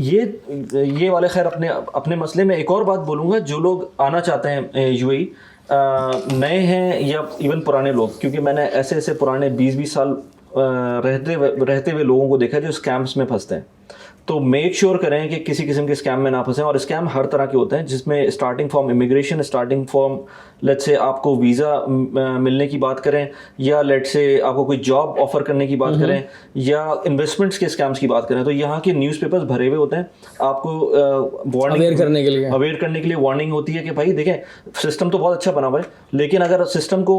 ये वाले खैर अपने अपने मसले में एक और बात बोलूँगा, जो लोग आना चाहते हैं यूएई, नए हैं या इवन पुराने लोग, क्योंकि मैंने ऐसे ऐसे पुराने 20-20 साल रहते हुए लोगों को देखा है जो स्कैम्स में फंसते हैं। तो मेक श्योर करें कि किसी किस्म के स्कैम में ना फंसें। और स्कैम हर तरह के होते हैं, जिसमें starting from immigration, starting from let's say आपको वीज़ा मिलने की बात करें, या लेट्स से आपको कोई जॉब ऑफर करने की बात करें, या इन्वेस्टमेंट्स के स्कैम्स की बात करें, तो यहाँ के न्यूज़पेपर्स भरे हुए होते हैं आपको वार्निंग अवेयर करने के लिए वार्निंग होती है कि भाई देखें सिस्टम तो बहुत अच्छा बना हुआ है, लेकिन अगर सिस्टम को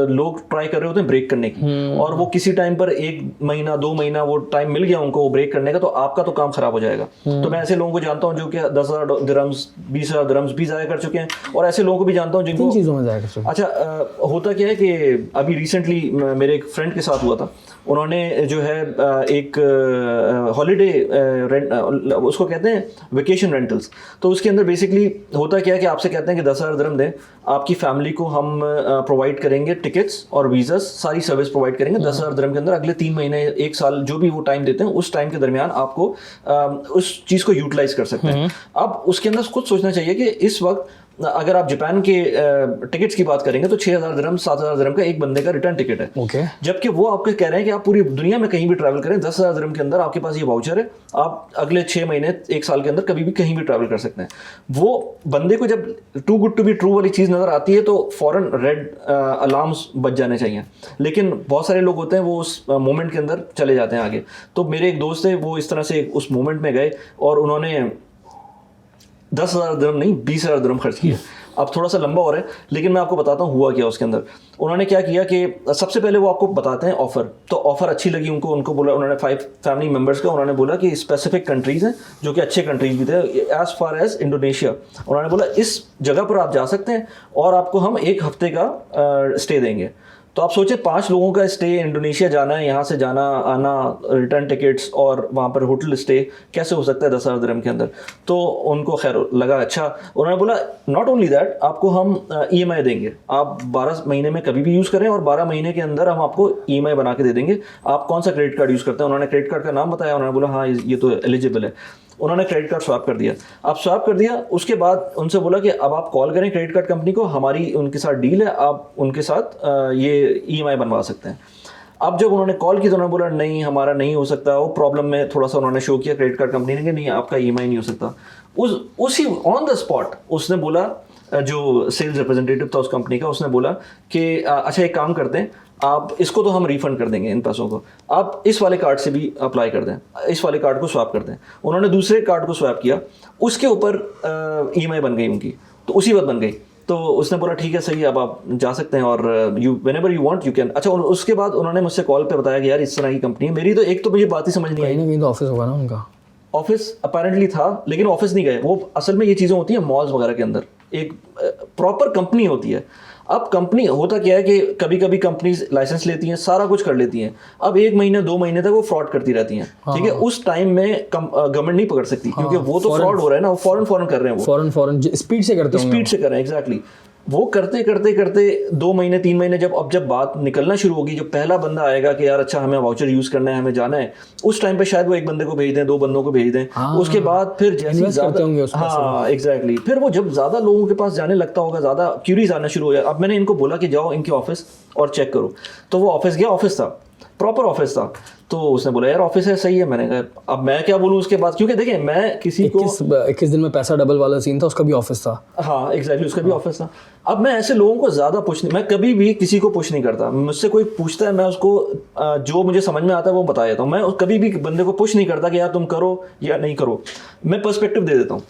लोग ट्राई कर रहे होते हैं ब्रेक करने की, और वो किसी टाइम पर 1 महीना 2 महीना वो टाइम मिल गया उनको ब्रेक करने का, तो आपका तो काम खराब हो जाएगा। तो मैं ऐसे लोगों को जानता हूँ जो कि 10,000 दिरहम्स 20,000 दिरहम्स भी ज़ाया कर चुके हैं, और ऐसे लोगों को भी जानता हूँ जिनको चीज़ों में जाएगा। अच्छा, होता क्या है कि अभी रिसेंटली मेरे एक फ्रेंड के साथ हुआ था। उन्होंने जो है एक हॉलीडे उसको कहते हैं वेकेशन रेंटल्स, तो उसके अंदर बेसिकली होता क्या है कि आपसे कहते हैं कि 10,000 दिरहम दें, आपकी फैमिली को हम प्रोवाइड करेंगे टिकट्स और वीज़ा, सारी सर्विस प्रोवाइड करेंगे 10,000 दिरहम के अंदर। अगले 3 महीने 1 साल जो भी वो टाइम देते हैं, उस टाइम के दरमियान आपको उस चीज़ को यूटिलाइज कर सकते हैं। अब उसके अंदर खुद सोचना चाहिए कि इस वक्त अगर आप जापान के टिकट्स की बात करेंगे तो 6,000 दिरहम 7,000 दिरहम का एक बंदे का रिटर्न टिकट है। जबकि वो आपको कह रहे हैं कि आप पूरी दुनिया में कहीं भी ट्रैवल करें, 10,000 दिरहम के अंदर आपके पास ये वाउचर है, आप अगले 6 महीने 1 साल के अंदर कभी भी कहीं भी ट्रैवल कर सकते हैं। वो बंदे को जब too good to be true वाली चीज़ नज़र आती है तो फ़ौरन रेड अलार्म्स बज जाने चाहिए, लेकिन बहुत सारे लोग होते हैं वो उस मोमेंट के अंदर चले जाते हैं आगे। तो मेरे एक दोस्त है, वो इस तरह से उस मोमेंट में गए और उन्होंने 10,000 दिरहम नहीं 20,000 दिरहम खर्च किया। अब थोड़ा सा लंबा हो रहा है, लेकिन मैं आपको बताता हूँ हुआ क्या उसके अंदर। उन्होंने क्या किया कि सबसे पहले वो आपको बताते हैं ऑफ़र, तो ऑफ़र अच्छी लगी उनको बोला, उन्होंने 5 फैमिली मेम्बर्स का उन्होंने बोला कि स्पेसिफिक कंट्रीज़ हैं जो कि अच्छे कंट्रीज़ भी थे, एज़ फार एज़ इंडोनेशिया। उन्होंने बोला इस जगह पर आप जा सकते हैं और आपको हम 1 हफ्ते का स्टे देंगे। तो आप सोचें 5 लोगों का स्टे, इंडोनेशिया जाना है, यहाँ से जाना आना, रिटर्न टिकट्स और वहाँ पर होटल स्टे, कैसे हो सकता है 10,000 दिरहम के अंदर। तो उनको खैर लगा अच्छा। उन्होंने बोला नॉट ओनली दैट, आपको हम EMI देंगे, आप 12 महीने में कभी भी यूज़ करें और 12 महीने के अंदर हम आपको EMI बना के दे देंगे। आप कौन सा क्रेडिट कार्ड यूज़ करते हैं? उन्होंने क्रेडिट कार्ड का नाम बताया। उन्होंने बोला हाँ ये तो एलिजिबल है। उन्होंने क्रेडिट कार्ड स्वैप कर दिया। अब स्वैप कर दिया, उसके बाद उनसे बोला कि अब आप कॉल करें क्रेडिट कार्ड कंपनी को, हमारी उनके साथ डील है, आप उनके साथ ये EMI बनवा सकते हैं। अब जब उन्होंने कॉल की तो उन्होंने बोला नहीं हमारा नहीं हो सकता, वो प्रॉब्लम में थोड़ा सा उन्होंने शो किया क्रेडिट कार्ड कंपनी ने कि नहीं आपका EMI नहीं हो सकता। उसी ऑन द स्पॉट उसने बोला, जो सेल्स रिप्रेजेंटेटिव था उस कंपनी का, उसने बोला कि अच्छा एक काम करते हैं, आप इसको तो हम रिफंड कर देंगे इन पैसों को, आप इस वाले कार्ड से भी अप्लाई कर दें, इस वाले कार्ड को स्वैप कर दें। उन्होंने दूसरे कार्ड को स्वैप किया, उसके ऊपर EMI बन गई उनकी, तो उसी वक्त बन गई। तो उसने बोला ठीक है सही है, अब आप जा सकते हैं और you whenever you want you can. अच्छा, उसके बाद उन्होंने मुझसे कॉल पे बताया कि यार इस तरह की कंपनी है मेरी। तो एक तो मुझे बात ही समझ नहीं आई। कहीं तो ऑफिस होगा ना उनका, ऑफिस अपेरेंटली था, लेकिन ऑफिस नहीं गए वो। असल में ये चीज़ें होती हैं मॉल्स वगैरह के अंदर, एक प्रॉपर कंपनी होती है। अब कंपनी होता क्या है कि कभी कभी कंपनीज लाइसेंस लेती हैं, सारा कुछ कर लेती हैं, अब 1 महीने 2 महीने तक वो फ्रॉड करती रहती हैं। ठीक है, उस टाइम में गवर्नमेंट नहीं पकड़ सकती, क्योंकि वो तो फ्रॉड हो रहा है ना, वो फॉरन कर रहे हैं, वो फॉरन स्पीड से करते हैं, स्पीड से कर रहे हैं। एग्जैक्टली, वो करते करते 2 महीने 3 महीने जब बात निकलना शुरू होगी, जो पहला बंदा आएगा कि यार अच्छा हमें वाउचर यूज करना है, हमें जाना है, उस टाइम पे शायद वो 1 बंदे को भेज दें, 2 बंदों को भेज दें। उसके बाद फिर जैसे ज़्यादा, हाँ एग्जैक्टली, फिर वो जब ज़्यादा लोगों के पास जाने लगता होगा, ज़्यादा क्यूरीज आना शुरू हो जाए। अब मैंने इनको बोला कि जाओ इनके ऑफिस और चेक करो, तो वो ऑफिस गया, ऑफिस था, प्रॉपर ऑफिस था। तो उसने बोला यार ऑफिस है, सही है। मैंने कहा अब मैं क्या बोलूँ उसके बाद, क्योंकि देखिए मैं किसी को 21 दिन में पैसा डबल वाला सीन था, उसका भी ऑफिस था। हाँ एग्जैक्टली, उसका भी ऑफिस था। अब मैं ऐसे लोगों को ज़्यादा पुश नहीं, मैं कभी भी किसी को पुश नहीं करता। मुझसे कोई पूछता है, मैं उसको जो मुझे समझ में आता है वो बता देता हूँ। मैं कभी भी बंदे को पुश नहीं करता कि यार तुम करो या नहीं करो, मैं पर्सपेक्टिव दे देता हूँ।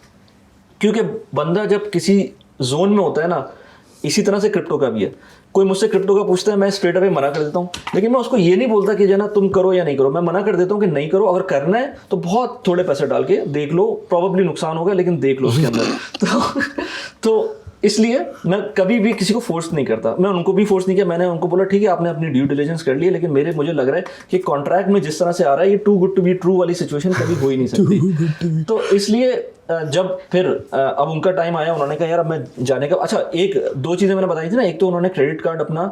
क्योंकि बंदा जब किसी जोन में होता है ना, इसी तरह से क्रिप्टो का भी है। कोई मुझसे क्रिप्टो का पूछता है, मैं स्ट्रेट अवे मना कर देता हूँ, लेकिन मैं उसको ये नहीं बोलता कि जना तुम करो या नहीं करो। मैं मना कर देता हूँ कि नहीं करो, अगर करना है तो बहुत थोड़े पैसे डाल के देख लो, प्रॉब्ली नुकसान होगा लेकिन देख लो उसके अंदर। तो इसलिए मैं कभी भी किसी को फोर्स नहीं करता। मैं उनको भी फोर्स नहीं किया, मैंने उनको बोला ठीक है आपने अपनी ड्यू डिलिजेंस कर ली है, लेकिन मुझे लग रहा है कि कॉन्ट्रैक्ट में जिस तरह से आ रहा है ये too good to be true वाली सिचुएशन कभी हो ही नहीं सकती। तो इसलिए जब फिर अब उनका टाइम आया, उन्होंने कहा यार अब मैं जाने का। अच्छा, 1-2 चीज़ें मैंने बताई थी ना, एक तो उन्होंने क्रेडिट कार्ड अपना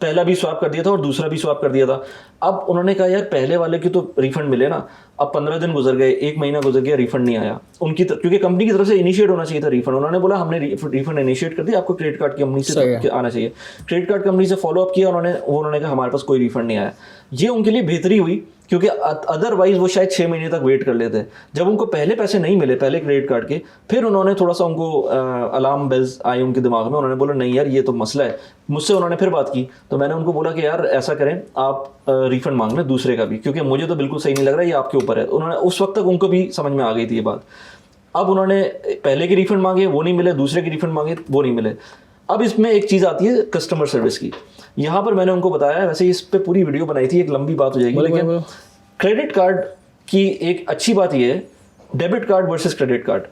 पहला भी स्वैप कर दिया था और दूसरा भी स्वैप कर दिया था। अब उन्होंने कहा यार पहले वाले की तो रिफंड मिले ना, अब 15 दिन गुजर गए, 1 महीना गुजर गया, रिफंड नहीं आया उनकी क्योंकि कंपनी की तरफ से इनिशिएट होना चाहिए था रिफंड। उन्होंने बोला हमने रिफंड इनिशिएट कर दिया, आपको क्रेडिट कार्ड कंपनी से आना चाहिए। क्रेडिट कार्ड कंपनी से फॉलो अप किया उन्होंने कहा हमारे पास कोई रिफंड नहीं आया। ये उनके लिए बेहतरी हुई क्योंकि अदरवाइज वो शायद 6 महीने तक वेट कर लेते। जब उनको पहले पैसे नहीं मिले पहले क्रेडिट कार्ड के, फिर उन्होंने थोड़ा सा उनको अलार्म बेल्स आई उनके दिमाग में। उन्होंने बोला नहीं यार ये तो मसला है। मुझसे उन्होंने फिर बात की तो मैंने उनको बोला कि यार ऐसा करें आप रिफंड मांग लें दूसरे का भी, क्योंकि मुझे तो बिल्कुल सही नहीं लग रहा, ये आपके ऊपर है। उन्होंने उस वक्त तक उनको भी समझ में आ गई थी ये बात। अब उन्होंने पहले के रिफंड मांगे, वो नहीं मिले, दूसरे के रिफंड मांगे, वो नहीं मिले। अब इसमें एक चीज़ आती है कस्टमर सर्विस की। यहाँ पर मैंने उनको बताया, वैसे इस पे पूरी वीडियो बनाई थी, एक लंबी बात हो जाएगी, लेकिन क्रेडिट कार्ड की एक अच्छी बात यह है, debit card versus credit card.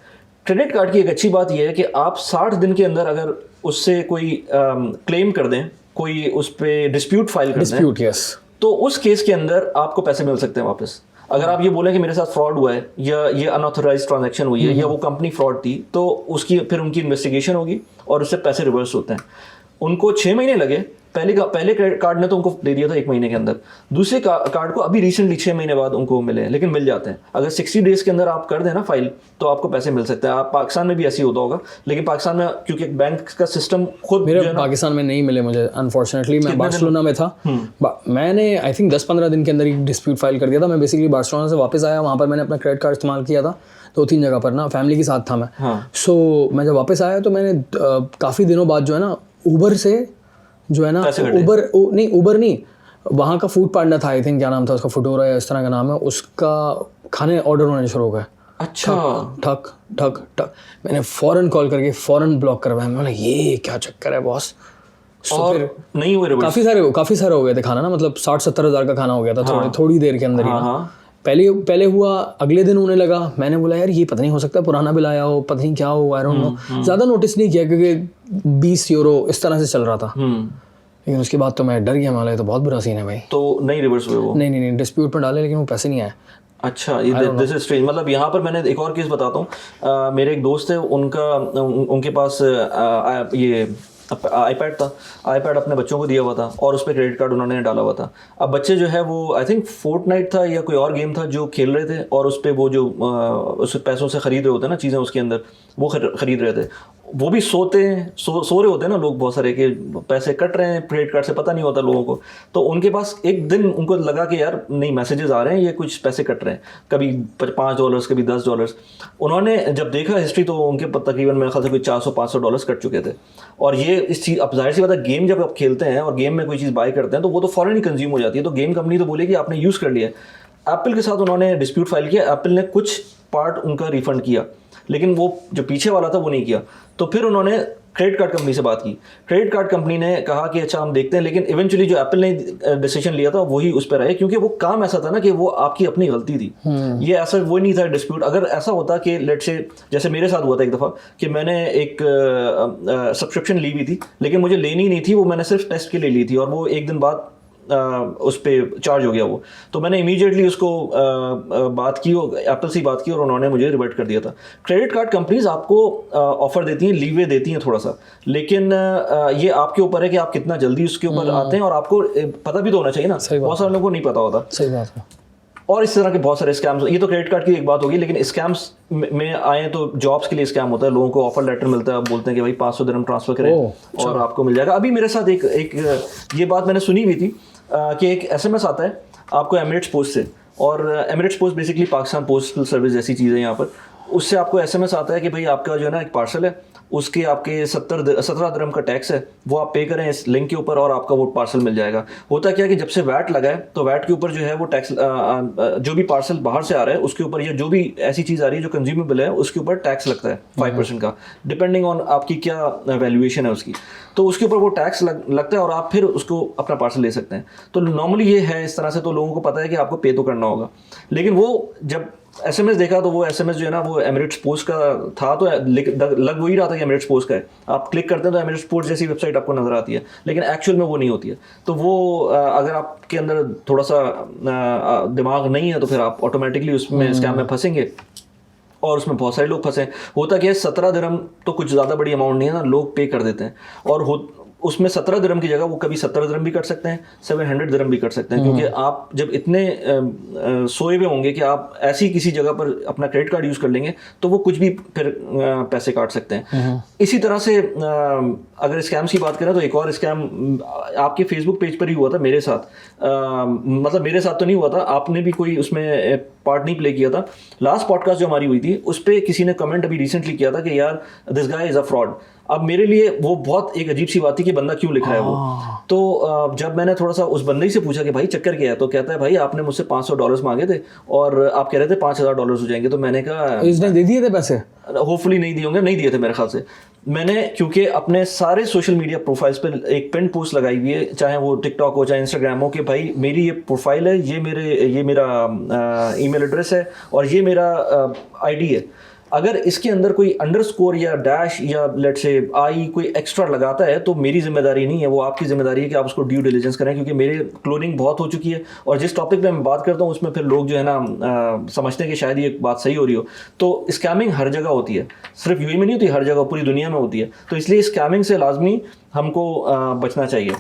Credit card की एक अच्छी बात यह है कि आप 60 दिन के अंदर अगर उससे कोई क्लेम कर दें, कोई उस पर डिस्प्यूट फाइल कर दें, तो उस केस के अंदर आपको पैसे मिल सकते हैं वापस। अगर आप ये बोलें कि मेरे साथ फ्रॉड हुआ है या ये अनऑथराइज्ड ट्रांजैक्शन हुई है या वो कंपनी फ्रॉड थी, तो उसकी फिर उनकी इन्वेस्टिगेशन होगी और उससे पैसे रिवर्स होते हैं। उनको 6 महीने लगे, पहले क्रेडिट कार्ड ने तो उनको दे दिया था 1 महीने के अंदर, दूसरे कार्ड को अभी रिसेंटली 6 महीने बाद उनको मिले हैं, लेकिन मिल जाते हैं। अगर 60 डेज के अंदर आप कर दें ना फाइल, तो आपको पैसे मिल सकते हैं। आप पाकिस्तान में भी ऐसे ही होता होगा, लेकिन पाकिस्तान में क्योंकि बैंक का सिस्टम खुद मेरे पाकिस्तान में नहीं मिले मुझे अनफॉर्चुनेटली। मैं बार्सिलोना में था, मैंने आई थिंक 10-15 दिन के अंदर एक डिस्प्यूट फाइल कर दिया था। मैं बेसिकली बार्सिलोना से वापस आया, वहाँ पर मैंने अपना क्रेडिट कार्ड इस्तेमाल किया था 2-3 जगह पर ना, फैमिली के साथ था मैं। सो मैं जब वापस आया तो मैंने काफ़ी दिनों बाद जो है ना ऊबर से जो है ना, ऊबर नहीं, वहाँ का फूड पांडा था, आई थिंक क्या नाम था उसका, फुटोरा या इस तरह का नाम है, उसका खाने ऑर्डर होने शुरू हो गए। अच्छा, ठक ठक ठक, मैंने फ़ौरन कॉल करके फ़ौरन ब्लॉक करवाया। मैं बोला ये क्या चक्कर है बॉस। और फिर नहीं हुए, काफ़ी सारे हो गए थे खाना ना, मतलब 60-70 हज़ार का खाना हो गया था थोड़ी देर के अंदर ही ना। पहले हुआ, अगले दिन होने लगा। मैंने बोला यार ये पता नहीं, हो सकता है पुराना बिल आया हो, पता नहीं क्या हो, आई डोंट नो। ज़्यादा नोटिस नहीं किया क्योंकि 20 यूरो इस तरह से चल रहा था। लेकिन उसके बाद तो मैं डर गया, माला ये तो बहुत बुरा सीन है भाई। तो नहीं रिवर्स हुए वो? नहीं, डिस्प्यूट में डाले लेकिन वो पैसे नहीं आए। अच्छा, दिस इज स्ट्रेंज। मतलब यहाँ पर मैंने एक और केस बताता हूँ। मेरे एक दोस्त है, उनके पास ये आईपैड था, आईपैड अपने बच्चों को दिया हुआ था और उस पर क्रेडिट कार्ड उन्होंने डाला हुआ था। अब बच्चे जो है वो आई थिंक फोर्टनाइट था या कोई और गेम था जो खेल रहे थे, और उस पर वो जो उस पैसों से ख़रीद रहे होते हैं ना चीज़ें, उसके अंदर वो खरीद रहे थे। वो भी सो रहे होते हैं ना लोग, बहुत सारे के पैसे कट रहे हैं क्रेडिट कार्ड से, पता नहीं होता लोगों को। तो उनके पास एक दिन उनको लगा कि यार नहीं, मैसेजेस आ रहे हैं, ये कुछ पैसे कट रहे हैं, कभी $5 कभी $10। उन्होंने जब देखा हिस्ट्री तो उनके तकरीबन मेरे ख्याल से कोई $400-500 कट चुके थे। और ये इस चीज़, अब जाहिर सी बात है गेम जब आप खेलते हैं और गेम में कोई चीज़ बाय करते हैं तो वो तो फ़ौरन ही कंज्यूम हो जाती है, तो गेम कंपनी तो बोलेगी आपने यूज़ कर लिया। एप्पल के साथ उन्होंने डिस्प्यूट फाइल किया, एप्पल ने कुछ पार्ट उनका रिफंड किया, लेकिन वो जो पीछे वाला था वो नहीं किया। तो फिर उन्होंने क्रेडिट कार्ड कंपनी से बात की। क्रेडिट कार्ड कंपनी ने कहा कि अच्छा हम देखते हैं, लेकिन इवेंचुअली जो एप्पल ने डिसीजन लिया था वही उस पर आए, क्योंकि वो काम ऐसा था ना कि वो आपकी अपनी गलती थी। ये ऐसा वो नहीं था डिस्प्यूट। अगर ऐसा होता कि लेट से, जैसे मेरे साथ हुआ था एक दफ़ा कि मैंने एक सब्सक्रिप्शन ली हुई थी, लेकिन मुझे लेनी नहीं थी, वो मैंने सिर्फ टेस्ट के लिए ली थी, और वो एक दिन बाद उस पर चार्ज हो गया वो। तो मैंने इमीडिएटली उसको बात की, एप्पल से बात की, और उन्होंने मुझे रिवर्ट कर दिया था। क्रेडिट कार्ड कंपनीज आपको ऑफर देती हैं, लीवे देती हैं थोड़ा सा, लेकिन ये आपके ऊपर है कि आप कितना जल्दी उसके ऊपर आते हैं, और आपको पता भी तो होना चाहिए ना, बहुत सारे लोगों को नहीं पता होता। सही बात है। और इस तरह के बहुत सारे स्कैम्स, ये तो क्रेडिट कार्ड की एक बात होगी, लेकिन स्कैम्स में आए तो जॉब्स के लिए स्कैम होता है। लोगों को ऑफर लेटर मिलता है, बोलते हैं कि भाई 500 दिरहम ट्रांसफर करें और आपको मिल जाएगा। अभी मेरे साथ एक ये बात मैंने सुनी हुई थी कि एक SMS आता है आपको एमिरेट्स पोस्ट से, और Emirates post basically Pakistan postal service जैसी चीज़ है यहाँ पर। उससे आपको SMS आता है कि भाई आपका जो है ना एक पार्सल है, उसके आपके 17 दिरहम का टैक्स है, वो आप पे करें इस लिंक के ऊपर और आपका वो पार्सल मिल जाएगा। होता क्या है कि जब से वैट लगा है तो वैट के ऊपर जो है वो टैक्स, जो भी पार्सल बाहर से आ रहा है उसके ऊपर, या जो भी ऐसी चीज़ आ रही है जो कंज्यूमेबल है उसके ऊपर टैक्स लगता है 5% का, डिपेंडिंग ऑन आपकी क्या वैल्यूएशन है उसकी। तो उसके ऊपर वो टैक्स लगता है और आप फिर उसको अपना पार्सल ले सकते हैं। तो नॉर्मली ये है इस तरह से, तो लोगों को पता है कि आपको पे तो करना होगा। लेकिन वो जब SMS देखा तो वो SMS जो है ना वो एमिरेट्स पोस्ट का था, तो लग वही रहा था कि एमिरेट्स पोस्ट का है। आप क्लिक करते हैं तो एमिरेट्स पोस्ट जैसी वेबसाइट आपको नजर आती है, लेकिन एक्चुअल में वो नहीं होती है। तो वो अगर आपके अंदर थोड़ा सा दिमाग नहीं है तो फिर आप ऑटोमेटिकली उसमें स्कैम में फंसेंगे, और उसमें बहुत सारे लोग फंसे। होता क्या है, 17 दिरहम तो कुछ ज़्यादा बड़ी अमाउंट नहीं है ना, लोग पे कर देते हैं। और उसमें 17 दिरहम की जगह वो कभी 17 दिरहम भी कट सकते हैं, 700 दिरहम भी कट सकते हैं, क्योंकि आप जब इतने सोए हुए होंगे कि आप ऐसी किसी जगह पर अपना क्रेडिट कार्ड यूज़ कर लेंगे तो वो कुछ भी फिर पैसे काट सकते हैं। इसी तरह से अगर स्कैम्स की बात करें तो एक और स्कैम आपके फेसबुक पेज पर ही हुआ था मेरे साथ। मतलब मेरे साथ तो नहीं हुआ था, आपने भी कोई उसमें पार्ट नहीं प्ले किया था। लास्ट पॉडकास्ट जो हमारी हुई थी उस पर किसी ने कमेंट अभी रिसेंटली किया था कि यार this guy is a fraud. अब मेरे लिए वो बहुत एक अजीब सी बात थी कि बंदा क्यों लिख रहा है वो। तो जब मैंने थोड़ा सा उस बंदे से पूछा कि भाई चक्कर क्या है, तो कहता है भाई आपने मुझसे $500 मांगे थे और आप कह रहे थे $5000 हो जाएंगे। तो मैंने कहा इसने दे दिए थे पैसे? होपफुली नहीं दिए होंगे, नहीं दिए थे मेरे ख्याल से। मैंने क्योंकि अपने सारे सोशल मीडिया प्रोफाइल्स पे एक पिन पोस्ट लगाई हुई है, चाहे वो टिकटॉक हो चाहे इंस्टाग्राम हो, कि भाई मेरी ये प्रोफाइल है, ये मेरा ईमेल एड्रेस है और ये मेरा आईडी है। अगर इसके अंदर कोई अंडरस्कोर या डैश या लेट्स से आई कोई एक्स्ट्रा लगाता है तो मेरी जिम्मेदारी नहीं है, वो आपकी जिम्मेदारी है कि आप उसको ड्यू डिलिजेंस करें, क्योंकि मेरे क्लोनिंग बहुत हो चुकी है और जिस टॉपिक पे मैं बात करता हूँ उसमें फिर लोग जो है ना समझते हैं कि शायद ये बात सही हो रही हो। तो स्कैमिंग हर जगह होती है, सिर्फ यूएई में नहीं होती, हर जगह पूरी दुनिया में होती है। तो इसलिए स्कैमिंग से लाजमी हमको बचना चाहिए।